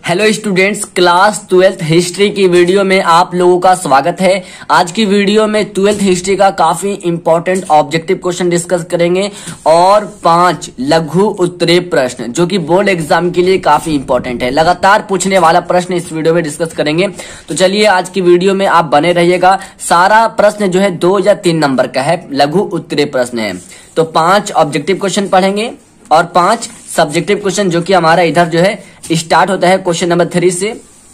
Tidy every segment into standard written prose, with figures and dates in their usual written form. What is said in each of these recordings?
Hello students, class 12th history की video में आप लोगों का स्वागत है। आज की वीडियो में 12th हिस्ट्री का काफी इंपॉर्टेंट ऑब्जेक्टिव क्वेश्चन डिस्कस करेंगे और 5 लघु उत्तरीय प्रश्न जो कि बोर्ड एग्जाम के लिए काफी इंपॉर्टेंट है। लगातार पूछने वाला प्रश्न इस वीडियो में डिस्कस करेंगे। तो चलिए आज की वीडियो में आप बने रहिएगा। सारा प्रश्न जो है 2 या 3 नंबर का है, लघु उत्तरीय प्रश्न है। तो 5 ऑब्जेक्टिव क्वेश्चन पढ़ेंगे और 5 सब्जेक्टिव क्वेश्चन जो कि हमारा इधर जो है स्टार्ट होता है क्वेश्चन नंबर 3 से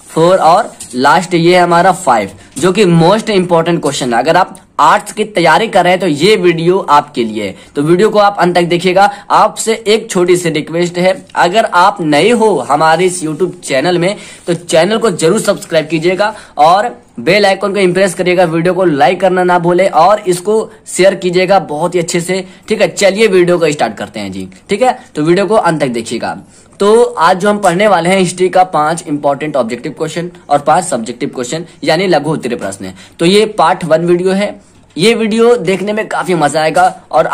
4 और लास्ट ये है हमारा 5 जो कि मोस्ट इंपॉर्टेंट क्वेश्चन है। अगर आप आर्ट्स की तैयारी कर रहे हैं तो ये वीडियो आपके लिए है, तो वीडियो को आप अंत तक देखिएगा। आपसे एक छोटी सी रिक्वेस्ट है, अगर आप नए हो हमारे इस यूट्यूब चैनल में तो चैनल को जरूर सब्सक्राइब कीजिएगा और बेल आइकन को इम्प्रेस करिएगा। वीडियो को लाइक करना ना भूले और इसको शेयर कीजिएगा बहुत ही अच्छे से। ठीक है, चलिए वीडियो को स्टार्ट करते हैं जी। ठीक है, तो वीडियो को अंत तक देखिएगा। तो आज जो हम पढ़ने वाले हैं हिस्ट्री का 5 इंपॉर्टेंट ऑब्जेक्टिव क्वेश्चन और 5 सब्जेक्टिव क्वेश्चन यानी लघु उत्तरीय प्रश्न है। तो ये पार्ट 1 वीडियो है। ये वीडियो देखने में काफी मजा आएगा और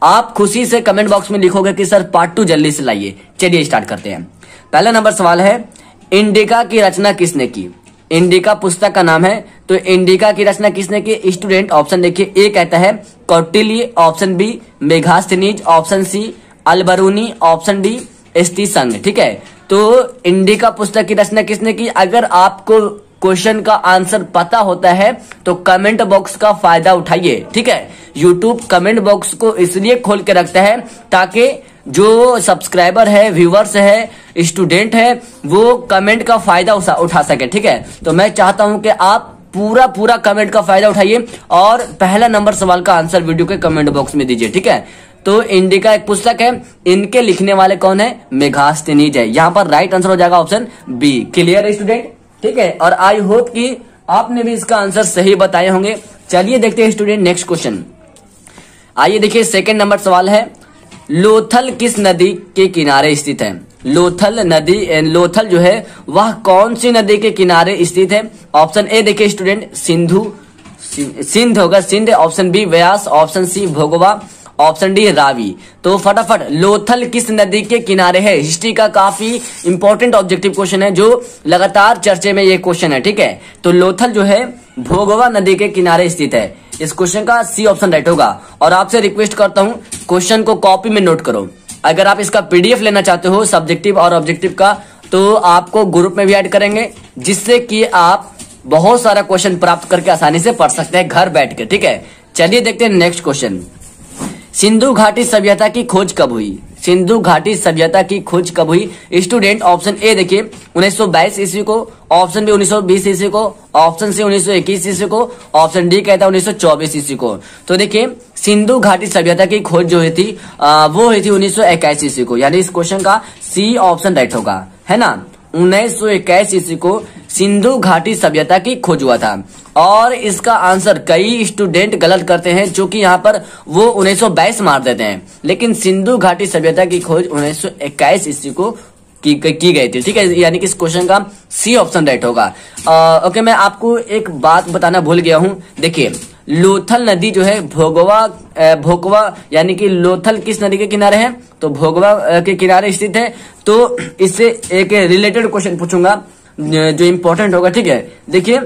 आप खुशी से कमेंट बॉक्स में लिखोगे कि सर पार्ट 2 जल्दी से लाइए। चलिए स्टार्ट करते हैं। पहला नंबर सवाल है, इंडिका की रचना किसने की? इंडिका पुस्तक का नाम है। तो इंडिका की रचना किसने की? स्टूडेंट ऑप्शन देखिए, ए कहता है Kautilya, option B Megasthenes, option C Alberuni, option D स्टीसंग। ठीक है, तो इंडिका पुस्तक की रचना किसने की? अगर आपको क्वेश्चन का आंसर पता होता है तो कमेंट बॉक्स का फायदा उठाइए। ठीक है, यूट्यूब कमेंट बॉक्स को इसलिए खोल के रखता है ताकि जो सब्सक्राइबर है, व्यूवर्स है, स्टूडेंट है, वो कमेंट का फायदा उठा सके। ठीक है, तो मैं चाहता हूं कि आप पूरा कमेंट का फायदा उठाइए और पहला नंबर सवाल का आंसर वीडियो के कमेंट बॉक्स में दीजिए। ठीक है, तो इंडिका एक पुस्तक है, इनके लिखने वाले कौन है? मेगास्थनीज है। यहाँ पर राइट आंसर हो जाएगा ऑप्शन बी। क्लियर है स्टूडेंट? ठीक है, और आई होप कि आपने भी इसका आंसर सही बताए होंगे। चलिए देखते हैं स्टूडेंट नेक्स्ट क्वेश्चन। आइए देखिए, सेकंड नंबर सवाल है, लोथल किस नदी के किनारे स्थित है? लोथल नदी, लोथल जो है वह कौन सी नदी के किनारे स्थित है? ऑप्शन ए देखिए स्टूडेंट, सिंध होगा, सिंध। ऑप्शन बी व्यास, ऑप्शन सी भोगवा, ऑप्शन डी रावी। तो फटाफट, लोथल किस नदी के किनारे है? हिस्ट्री का काफी इंपॉर्टेंट ऑब्जेक्टिव क्वेश्चन है जो लगातार चर्चे में ये क्वेश्चन है। ठीक है, तो लोथल जो है भोगवा नदी के किनारे स्थित है। इस क्वेश्चन का सी ऑप्शन राइट होगा। और आपसे रिक्वेस्ट करता हूं क्वेश्चन को कॉपी में नोट करो। अगर आप इसका पीडीएफ लेना चाहते हो सब्जेक्टिव और ऑब्जेक्टिव का, तो आपको ग्रुप में भी ऐड करेंगे जिससे कि आप बहुत सारा क्वेश्चन प्राप्त करके आसानी से पढ़ सकते हैं घर बैठ के। ठीक है, चलिए देखते हैं नेक्स्ट क्वेश्चन। सिंधु घाटी सभ्यता की खोज कब हुई? सिंधु घाटी सभ्यता की खोज कब हुई? स्टूडेंट ऑप्शन ए देखिए 1922 ईस्वी को, ऑप्शन बी 1920 ईस्वी को, ऑप्शन सी 1921 ईस्वी को, ऑप्शन डी कहता है 1924 ईस्वी को। तो देखिए, सिंधु घाटी सभ्यता की खोज जो हुई थी वो हुई थी 1921 ईस्वी को, यानी इस क्वेश्चन का सी ऑप्शन राइट होगा, है ना। 1921 ईस्वी को सिंधु घाटी सभ्यता की खोज हुआ था। और इसका आंसर कई स्टूडेंट गलत करते हैं, जो कि यहाँ पर वो 1922 मार देते हैं, लेकिन सिंधु घाटी सभ्यता की खोज 1921 ईस्वी को की गई थी। ठीक है, यानी कि इस क्वेश्चन का सी ऑप्शन राइट होगा। ओके, मैं आपको एक बात बताना भूल गया हूँ। देखिए, लोथल नदी जो है भोगवा यानी कि लोथल किस नदी के किनारे है? तो भोगवा के किनारे स्थित है। तो इससे एक रिलेटेड क्वेश्चन पूछूंगा जो इंपॉर्टेंट होगा। ठीक है, देखिए,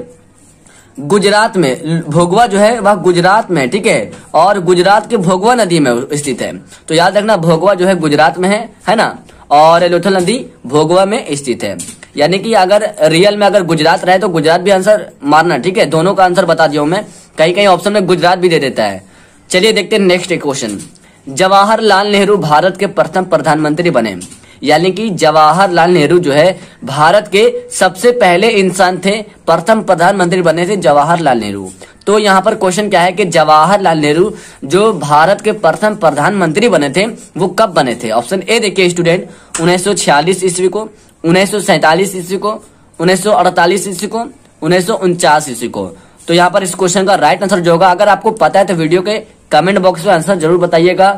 गुजरात में भोगवा जो है वह गुजरात में, ठीक है, और गुजरात के भोगवा नदी में स्थित है। तो याद रखना, भोगवा जो है गुजरात में है ना, और लोथल नदी भोगवा में स्थित है। यानी कि अगर रियल में अगर गुजरात रहे तो गुजरात भी आंसर मारना। ठीक है, दोनों का आंसर बता दिया हूं मैं, कई ऑप्शन में गुजरात भी दे देता है। चलिए देखते हैं नेक्स्ट क्वेश्चन। जवाहरलाल नेहरू भारत के प्रथम प्रधानमंत्री बने, यानी कि जवाहरलाल नेहरू जो है भारत के सबसे पहले इंसान थे, प्रथम प्रधानमंत्री बने थे जवाहरलाल नेहरू। तो यहाँ पर क्वेश्चन क्या है कि जवाहरलाल नेहरू जो भारत के प्रथम प्रधानमंत्री बने थे वो कब बने थे? ऑप्शन ए देखिए स्टूडेंट, 1946 ईस्वी को, 1947 ईस्वी को, 1948 ईस्वी को, 1949 ईस्वी को। तो यहाँ पर इस क्वेश्चन का राइट आंसर जो होगा, अगर आपको पता है तो वीडियो के कमेंट बॉक्स में आंसर जरूर बताइएगा।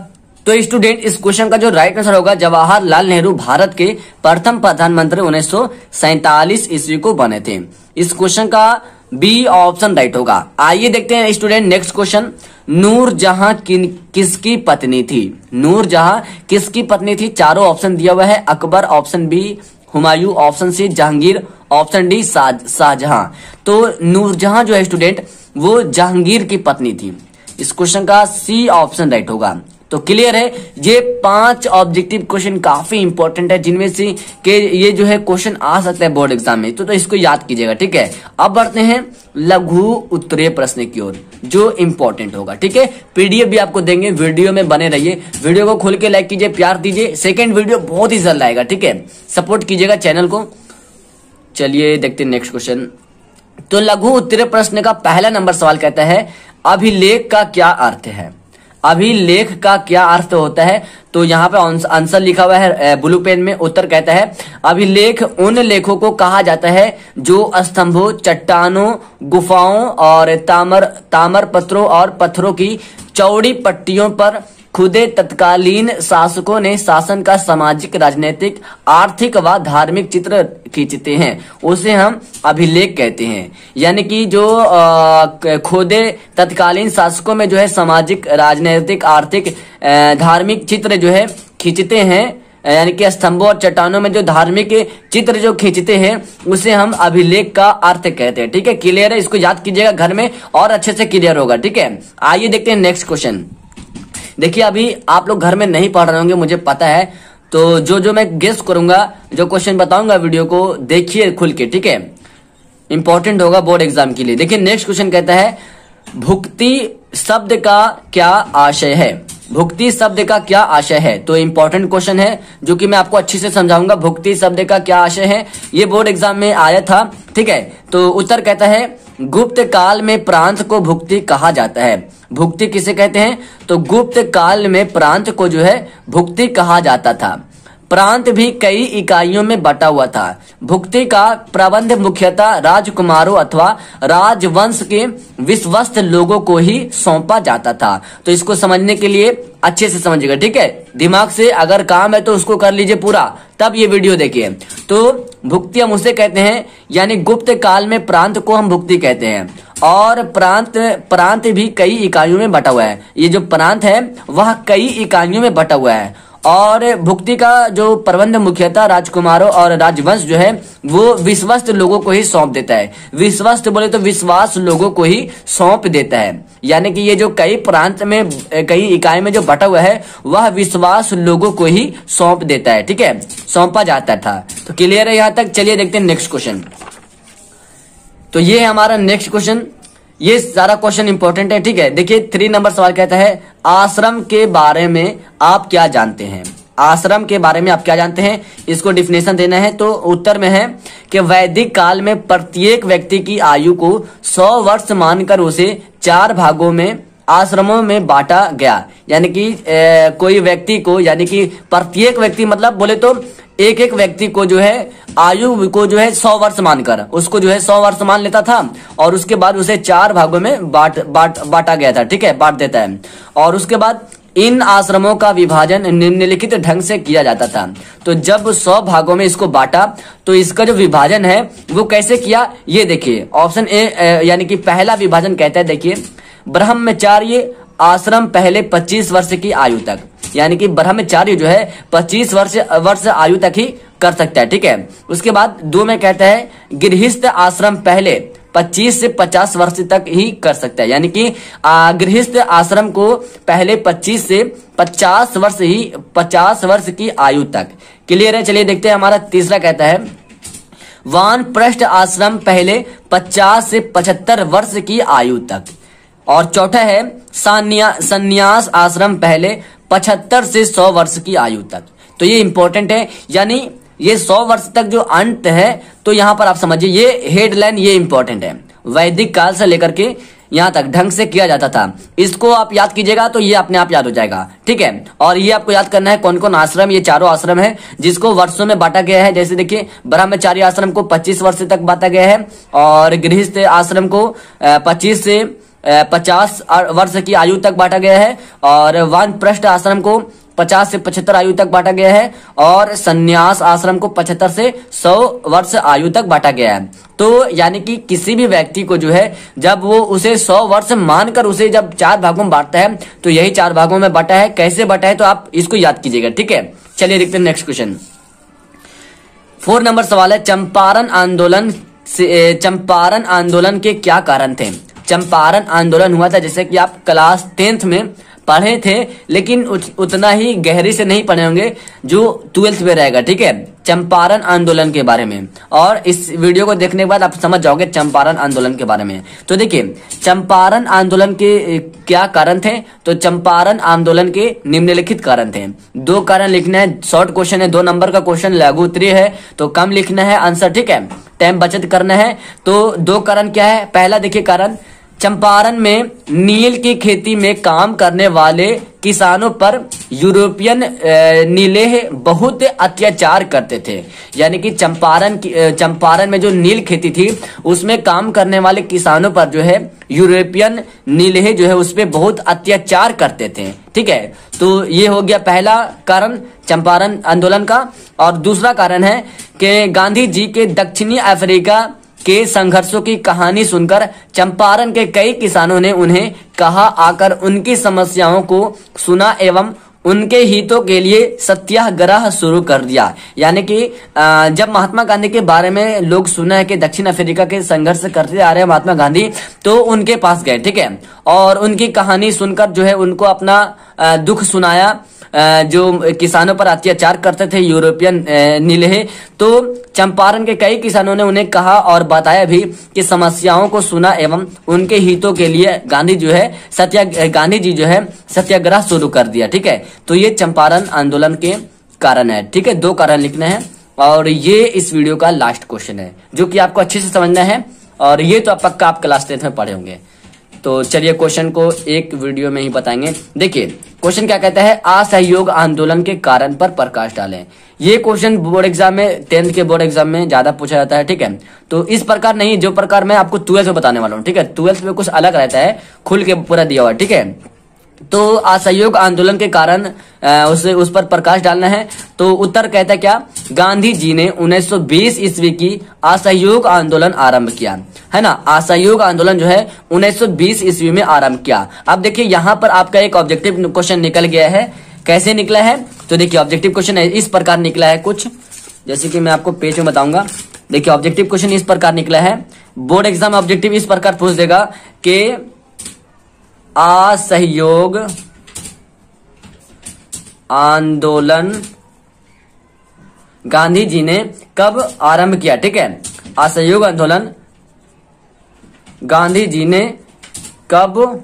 तो स्टूडेंट, इस क्वेश्चन का जो राइट आंसर होगा, जवाहरलाल नेहरू भारत के प्रथम प्रधानमंत्री 1947 ईस्वी को बने थे। इस क्वेश्चन का बी ऑप्शन राइट होगा। आइए देखते हैं स्टूडेंट नेक्स्ट क्वेश्चन। नूरजहां किसकी पत्नी थी? नूरजहां किसकी पत्नी थी? चारों ऑप्शन दिया हुआ है, Akbar option B, Humayun, option C Jahangir, option D Shahjahan. तो नूरजहां जो है स्टूडेंट वो जहांगीर की पत्नी थी। इस क्वेश्चन का सी ऑप्शन राइट होगा। तो क्लियर है, ये 5 ऑब्जेक्टिव क्वेश्चन काफी इंपॉर्टेंट है, जिनमें से के ये जो है क्वेश्चन आ सकता है बोर्ड एग्जाम में, तो इसको याद कीजिएगा, ठीक है। अब बढ़ते हैं लघु उत्तरीय प्रश्न की ओर, जो इंपॉर्टेंट होगा, ठीक है। पीडीएफ भी आपको देंगे, वीडियो में बने रहिए, वीडियो को खोल के लाइक कीजिए, प्यार दीजिए। सेकेंड वीडियो बहुत ही जल्द आएगा, ठीक है, सपोर्ट कीजिएगा चैनल को। चलिए देखते हैं नेक्स्ट क्वेश्चन। तो लघु उत्तरीय प्रश्न का पहला नंबर सवाल कहता है अभिलेख का क्या अर्थ है। अभिलेख का क्या अर्थ होता है, तो यहाँ पे आंसर लिखा हुआ है ब्लू पेन में। उत्तर कहता है अभिलेख उन लेखों को कहा जाता है जो स्तंभों, चट्टानों, गुफाओं और तामर पत्रों और पत्थरों की चौड़ी पट्टियों पर खुदे तत्कालीन शासकों ने शासन का सामाजिक, राजनीतिक, आर्थिक व धार्मिक चित्र खींचते हैं, उसे हम अभिलेख कहते हैं। यानी कि जो खुदे तत्कालीन शासकों में जो है सामाजिक, राजनीतिक, आर्थिक, धार्मिक चित्र जो है खींचते हैं, यानी कि स्तंभों और चट्टानों में जो धार्मिक चित्र जो खींचते हैं उसे हम अभिलेख का अर्थ कहते हैं, ठीक है। क्लियर है, इसको याद कीजिएगा घर में और अच्छे से क्लियर होगा, ठीक है। आइए देखते हैं नेक्स्ट क्वेश्चन। देखिए अभी आप लोग घर में नहीं पढ़ रहे होंगे, मुझे पता है, तो जो मैं गेस करूंगा, जो क्वेश्चन बताऊंगा वीडियो को देखिए खुल के, ठीक है, इंपॉर्टेंट होगा बोर्ड एग्जाम के लिए। देखिए नेक्स्ट क्वेश्चन कहता है भुक्ति शब्द का क्या आशय है। भुक्ति शब्द का क्या आशय है, तो इंपॉर्टेंट क्वेश्चन है जो कि मैं आपको अच्छे से समझाऊंगा। भुक्ति शब्द का क्या आशय है, ये बोर्ड एग्जाम में आया था, ठीक है। तो उत्तर कहता है गुप्त काल में प्रांत को भुक्ति कहा जाता है। भुक्ति किसे कहते हैं, तो गुप्त काल में प्रांत को जो है भुक्ति कहा जाता था। प्रांत भी कई इकाइयों में बटा हुआ था। भुक्ति का प्रबंध मुख्यतः राजकुमारों अथवा राजवंश के विश्वस्त लोगों को ही सौंपा जाता था। तो इसको समझने के लिए अच्छे से समझिएगा, ठीक है, दिमाग से अगर काम है तो उसको कर लीजिए पूरा, तब ये वीडियो देखिए। तो भुक्ति हम उसे कहते हैं, यानी गुप्त काल में प्रांत को हम भुक्ति कहते हैं। और प्रांत भी कई इकाइयों में बटा हुआ है। ये जो प्रांत है वह कई इकाइयों में बटा हुआ है। और भुक्ति का जो प्रबंध मुख्यतः राजकुमारों और राजवंश जो है वो विश्वस्त लोगों को ही सौंप देता है। विश्वस्त बोले तो विश्वास लोगों को ही सौंप देता है, यानी कि ये जो कई प्रांत में, कई इकाई में जो बटा हुआ है वह विश्वास लोगों को ही सौंप देता है, ठीक है, सौंपा जाता था। तो क्लियर है यहाँ तक। चलिए देखते हैं नेक्स्ट क्वेश्चन। तो ये है हमारा नेक्स्ट क्वेश्चन। ये सारा क्वेश्चन इंपॉर्टेंट है, ठीक है। देखिए 3 नंबर सवाल कहता है आश्रम के बारे में आप क्या जानते हैं। आश्रम के बारे में आप क्या जानते हैं, इसको डिफिनेशन देना है। तो उत्तर में है कि वैदिक काल में प्रत्येक व्यक्ति की आयु को 100 वर्ष मानकर उसे 4 भागों में आश्रमों में बांटा गया। यानी कि कोई व्यक्ति को, यानी कि प्रत्येक व्यक्ति मतलब बोले तो एक एक व्यक्ति को जो है आयु को जो है 100 वर्ष मानकर उसको जो है 100 वर्ष मान लेता था, और उसके बाद उसे 4 भागों में बांटा गया था, ठीक है, बांट देता है। और उसके बाद इन आश्रमों का विभाजन निम्नलिखित ढंग से किया जाता था। तो जब 100 भागों में इसको बांटा तो इसका जो विभाजन है वो कैसे किया, ये देखिए ऑप्शन ए, यानी कि पहला विभाजन कहता है, देखिए ब्रह्मचार्य आश्रम पहले 25 वर्ष की आयु तक, यानी कि ब्रह्मचार्य जो है 25 वर्ष आयु तक ही कर सकता है, ठीक है। उसके बाद 2 में कहता है गृहस्थ आश्रम पहले 25 से 50 वर्ष तक ही कर सकता है, यानी कि गृहस्थ आश्रम को पहले 25 से 50 वर्ष की आयु तक। क्लियर है। चलिए देखते हैं हमारा तीसरा कहता है वानप्रस्थ आश्रम पहले 50 से 75 वर्ष की आयु तक। और चौथा है संन्यास आश्रम पहले 75 से 100 वर्ष की आयु तक। तो ये इंपॉर्टेंट है, यानी ये 100 वर्ष तक जो अंत है, तो यहाँ पर आप समझिए ये हेडलाइन ये इंपॉर्टेंट है। वैदिक काल से लेकर के यहाँ तक ढंग से किया जाता था। इसको आप याद कीजिएगा तो ये अपने आप याद हो जाएगा, ठीक है। और ये आपको याद करना है कौन कौन आश्रम, ये चारों आश्रम है जिसको वर्षों में बांटा गया है। जैसे देखिए ब्रह्मचारी आश्रम को 25 वर्ष तक बांटा गया है, और गृहस्थ आश्रम को 25 से 50 वर्ष की आयु तक बांटा गया है, और वानप्रस्थ आश्रम को 50 से 75 आयु तक बांटा गया है, और संन्यास आश्रम को 75 से 100 वर्ष आयु तक बांटा गया है। तो यानी कि किसी भी व्यक्ति को जो है जब वो उसे 100 वर्ष मानकर उसे जब 4 भागों में बांटता है तो यही 4 भागों में बांटा है। कैसे बांटा है तो आप इसको याद कीजिएगा, ठीक है। चलिए देखते हैं नेक्स्ट क्वेश्चन। 4 नंबर सवाल है, चंपारण आंदोलन के क्या कारण थे? चंपारण आंदोलन हुआ था, जैसे कि आप क्लास 10th में पढ़े थे, लेकिन उतना ही गहरी से नहीं पढ़े होंगे जो 12th में रहेगा, ठीक है, चंपारण आंदोलन के बारे में। और इस वीडियो को देखने के बाद आप समझ जाओगे चंपारण आंदोलन के बारे में। तो देखिए, चंपारण आंदोलन के क्या कारण थे? तो चंपारण आंदोलन के निम्नलिखित कारण थे। 2 कारण लिखना है, शॉर्ट क्वेश्चन है, 2 नंबर का क्वेश्चन, लघु उत्तरीय है, तो कम लिखना है आंसर, ठीक है, टाइम बचत करना है। तो 2 कारण क्या है? पहला देखिए कारण, चंपारण में नील की खेती में काम करने वाले किसानों पर यूरोपियन नीलेह बहुत अत्याचार करते थे। यानी कि चंपारण में जो नील खेती थी उसमें काम करने वाले किसानों पर जो है यूरोपियन नीलेह जो है उस पर बहुत अत्याचार करते थे, ठीक है। तो ये हो गया पहला कारण चंपारण आंदोलन का। और दूसरा कारण है कि गांधी जी के दक्षिणी अफ्रीका के संघर्षों की कहानी सुनकर चंपारण के कई किसानों ने उन्हें कहा आकर उनकी समस्याओं को सुना एवं उनके हितों के लिए सत्याग्रह शुरू कर दिया। यानी कि जब महात्मा गांधी के बारे में लोग सुना है कि दक्षिण अफ्रीका के संघर्ष करते आ रहे हैं महात्मा गांधी, तो उनके पास गए, ठीक है, और उनकी कहानी सुनकर जो है उनको अपना दुख सुनाया, जो किसानों पर अत्याचार करते थे यूरोपियन नीलेह। तो चंपारण के कई किसानों ने उन्हें कहा और बताया भी कि समस्याओं को सुना एवं उनके हितों के लिए गांधी जी जो है सत्याग्रह शुरू कर दिया, ठीक है। तो ये चंपारण आंदोलन के कारण है, ठीक है, 2 कारण लिखना है। और ये इस वीडियो का लास्ट क्वेश्चन है जो कि आपको अच्छे से समझना है, और ये तो पक्का आप क्लास 10th में पढ़े होंगे। तो चलिए क्वेश्चन को एक वीडियो में ही बताएंगे। देखिए क्वेश्चन क्या कहता है, असहयोग आंदोलन के कारण पर प्रकाश डालें। ये क्वेश्चन बोर्ड एग्जाम में 10th के बोर्ड एग्जाम में ज्यादा पूछा जाता है, ठीक है। तो इस प्रकार नहीं, जो प्रकार मैं आपको 12th में बताने वाला हूँ, ठीक है, 12th में कुछ अलग रहता है, खुल के पूरा दिया हुआ, ठीक है। तो असहयोग आंदोलन के कारण उस पर प्रकाश डालना है। तो उत्तर कहता है क्या, गांधी जी ने 1920 ईस्वी की असहयोग आंदोलन आरंभ किया, है ना। असहयोग आंदोलन जो है 1920 ईस्वी में आरंभ किया। अब देखिए यहाँ पर आपका एक ऑब्जेक्टिव क्वेश्चन निकल गया है। कैसे निकला है? तो देखिए ऑब्जेक्टिव क्वेश्चन इस प्रकार निकला है कुछ, जैसे कि मैं आपको पेज में बताऊंगा। देखिए ऑब्जेक्टिव क्वेश्चन इस प्रकार निकला है। बोर्ड एग्जाम ऑब्जेक्टिव इस प्रकार पूछ देगा कि असहयोग आंदोलन गांधी जी ने कब आरंभ किया, ठीक है। असहयोग आंदोलन गांधी जी ने कब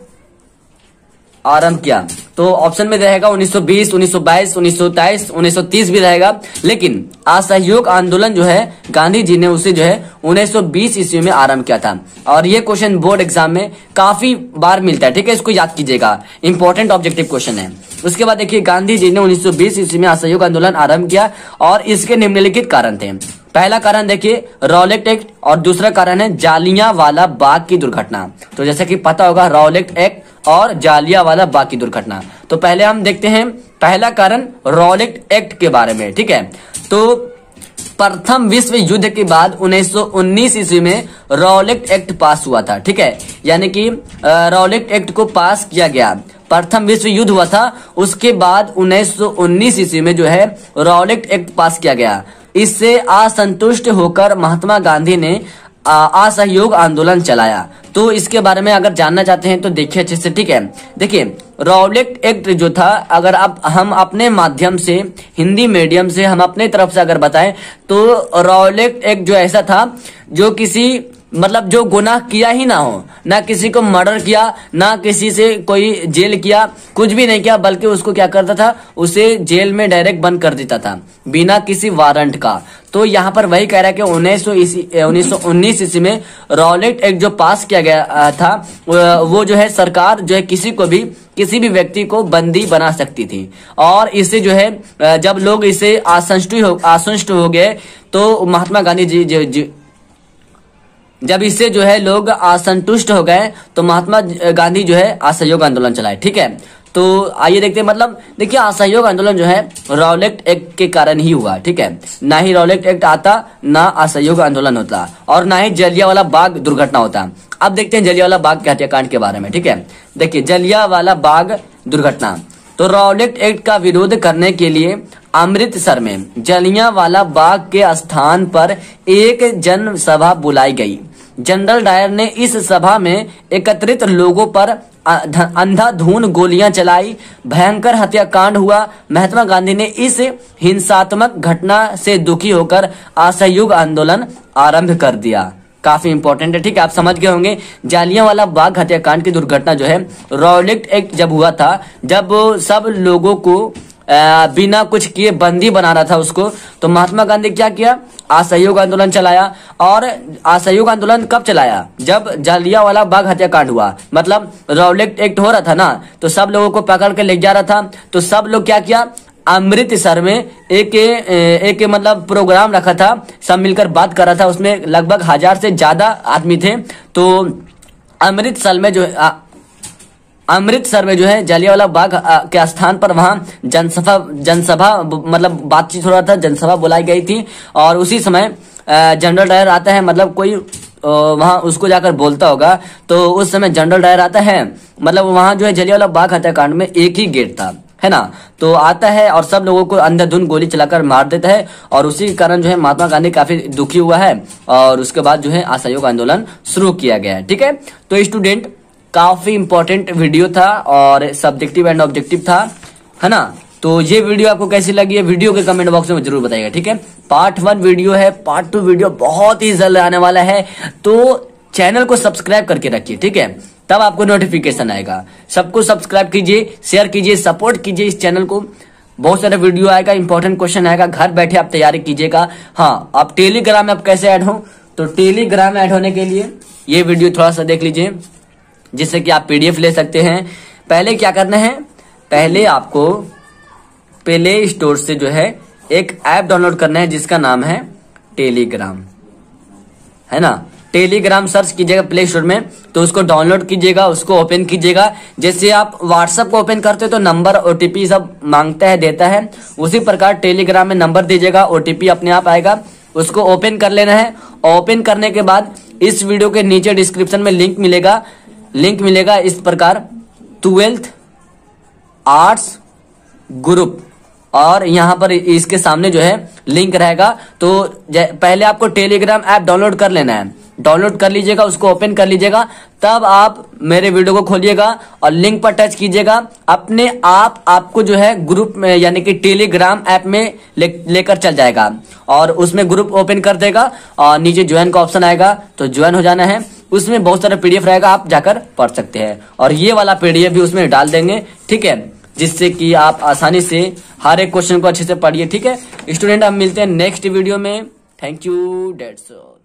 आरंभ किया? तो ऑप्शन में रहेगा 1920, 1922, 1923, 1930 भी रहेगा, लेकिन असहयोग आंदोलन जो है गांधी जी ने उसे जो है 1920 ईस्वी में आरंभ किया था। और ये क्वेश्चन बोर्ड एग्जाम में काफी बार मिलता है, ठीक है, इसको याद कीजिएगा, इंपॉर्टेंट ऑब्जेक्टिव क्वेश्चन है। उसके बाद देखिए गांधी जी ने 1920 ईस्वी में असहयोग आंदोलन आरंभ किया और इसके निम्नलिखित कारण थे। पहला कारण देखिए रॉलेट एक्ट, और दूसरा कारण है जालियांवाला बाग की दुर्घटना। तो जैसे कि पता होगा रॉलेट एक्ट और जालियांवाला बाग की दुर्घटना। तो पहले हम देखते हैं पहला कारण रॉलेट एक्ट के बारे में, ठीक है। तो प्रथम विश्व युद्ध के बाद 1919 ईस्वी में रॉलेट एक्ट पास हुआ था, ठीक है। यानी कि रॉलेट एक्ट को पास किया गया। प्रथम विश्व युद्ध हुआ था, उसके बाद 1919 ईस्वी में जो है रॉलेट एक्ट पास किया गया। इससे असंतुष्ट होकर महात्मा गांधी ने असहयोग आंदोलन चलाया। तो इसके बारे में अगर जानना चाहते हैं तो देखिए अच्छे से, ठीक है। देखिए रॉलेट एक्ट जो था, अगर अब हम अपने माध्यम से हिंदी मीडियम से हम अपने तरफ से अगर बताएं तो रॉलेट एक्ट जो ऐसा था जो किसी मतलब जो गुनाह किया ही ना हो, ना किसी को मर्डर किया, ना किसी से कोई जेल किया, कुछ भी नहीं किया, बल्कि उसको क्या करता था, उसे जेल में डायरेक्ट बंद कर देता था बिना किसी वारंट का। तो यहाँ पर वही कह रहा है कि 1919 ईस्वी में रॉलेट एक्ट जो पास किया गया था वो जो है सरकार जो है किसी भी व्यक्ति को बंदी बना सकती थी। और इससे जो है जब लोग इसे असंतुष्ट हो गए तो महात्मा गांधी जी जब इससे जो है लोग असंतुष्ट हो गए तो महात्मा गांधी जो है असहयोग आंदोलन चलाए, ठीक है। तो आइए देखते हैं, मतलब देखिए असहयोग आंदोलन जो है रॉलेट एक्ट के कारण ही हुआ, ठीक है। ना ही रॉलेट एक्ट आता, ना असहयोग आंदोलन होता, और ना ही जलियांवाला बाग दुर्घटना होता। अब देखते हैं जलियांवाला बाग हत्याकांड के बारे में, ठीक है। देखिए जलियांवाला बाग दुर्घटना, तो रॉलेट एक्ट का विरोध करने के लिए अमृतसर में जलियांवाला बाग के स्थान पर एक जनसभा बुलाई गई। जनरल डायर ने इस सभा में एकत्रित लोगों पर अंधाधुंध गोलियां चलाई। भयंकर हत्याकांड हुआ। महात्मा गांधी ने इस हिंसात्मक घटना से दुखी होकर असहयोग आंदोलन आरंभ कर दिया। काफी इंपॉर्टेंट है, ठीक है, आप समझ गए होंगे। जालियांवाला बाग हत्याकांड की दुर्घटना जो है, रॉलेट एक्ट जब हुआ था, जब सब लोगों को बिना कुछ किए बंदी बना रहा था उसको, तो महात्मा गांधी क्या किया, असहयोग आंदोलन चलाया। और असहयोग आंदोलन कब चलाया, जब जालियांवाला बाग हत्याकांड हुआ, मतलब रॉलेट एक्ट हो रहा था ना, तो सब लोगों को पकड़ के ले जा रहा था। तो सब लोग क्या किया, अमृतसर में एक मतलब प्रोग्राम रखा था, सब मिलकर बात कर रहा था। उसमें लगभग 1000 से ज्यादा आदमी थे। तो अमृतसर में जो है जालियांवाला बाग के स्थान पर वहां जनसभा मतलब बातचीत हो रहा था, जनसभा बुलाई गई थी। और उसी समय जनरल डायर आता है, मतलब कोई वहां उसको जाकर बोलता होगा। तो उस समय जनरल डायर आता है, मतलब वहां जो है जालियांवाला बाग हत्याकांड में एक ही गेट था, है ना। तो आता है और सब लोगों को अंधाधुंध गोली चलाकर मार देता है। और उसी कारण जो है महात्मा गांधी काफी दुखी हुआ है। और उसके बाद जो है असहयोग आंदोलन शुरू किया गया है, ठीक है। तो स्टूडेंट, काफी इंपॉर्टेंट वीडियो था और सब्जेक्टिव एंड ऑब्जेक्टिव था, है ना। तो ये वीडियो आपको कैसी लगी है, वीडियो के कमेंट बॉक्स में जरूर बताइएगा, ठीक है। पार्ट 1 वीडियो है, पार्ट 2 वीडियो बहुत ही जल्द आने वाला है। तो चैनल को सब्सक्राइब करके रखिए, ठीक है, तब आपको नोटिफिकेशन आएगा। सबको सब्सक्राइब कीजिए, शेयर कीजिए, सपोर्ट कीजिए इस चैनल को। बहुत सारा वीडियो आएगा, इंपॉर्टेंट क्वेश्चन आएगा, घर बैठे आप तैयारी कीजिएगा। हाँ, आप टेलीग्राम में आप कैसे ऐड हो, तो टेलीग्राम में ऐड होने के लिए ये वीडियो थोड़ा सा देख लीजिए, जिससे कि आप PDF ले सकते हैं। पहले क्या करना है, पहले आपको प्ले स्टोर से जो है एक ऐप डाउनलोड करना है, जिसका नाम है टेलीग्राम, है ना। टेलीग्राम सर्च कीजिएगा प्ले स्टोर में, तो उसको डाउनलोड कीजिएगा, उसको ओपन कीजिएगा। जैसे आप व्हाट्सएप को ओपन करते हो तो नंबर OTP सब मांगता है, देता है, उसी प्रकार टेलीग्राम में नंबर दीजिएगा, OTP अपने आप आएगा, उसको ओपन कर लेना है। ओपन करने के बाद इस वीडियो के नीचे डिस्क्रिप्शन में लिंक मिलेगा इस प्रकार, 12th आर्ट्स ग्रुप, और यहाँ पर इसके सामने जो है लिंक रहेगा। तो पहले आपको टेलीग्राम ऐप डाउनलोड कर लेना है, डाउनलोड कर लीजिएगा, उसको ओपन कर लीजिएगा, तब आप मेरे वीडियो को खोलिएगा और लिंक पर टच कीजिएगा। अपने आप आपको जो है ग्रुप में, यानी कि टेलीग्राम ऐप में लेकर चल जाएगा, और उसमें ग्रुप ओपन कर देगा और नीचे ज्वाइन का ऑप्शन आएगा, तो ज्वाइन हो जाना है। उसमें बहुत सारा PDF रहेगा, आप जाकर पढ़ सकते हैं, और ये वाला PDF भी उसमें डाल देंगे, ठीक है, जिससे कि आप आसानी से हर एक क्वेश्चन को अच्छे से पढ़िए, ठीक है। स्टूडेंट, हम मिलते हैं नेक्स्ट वीडियो में। Thank you, that's all.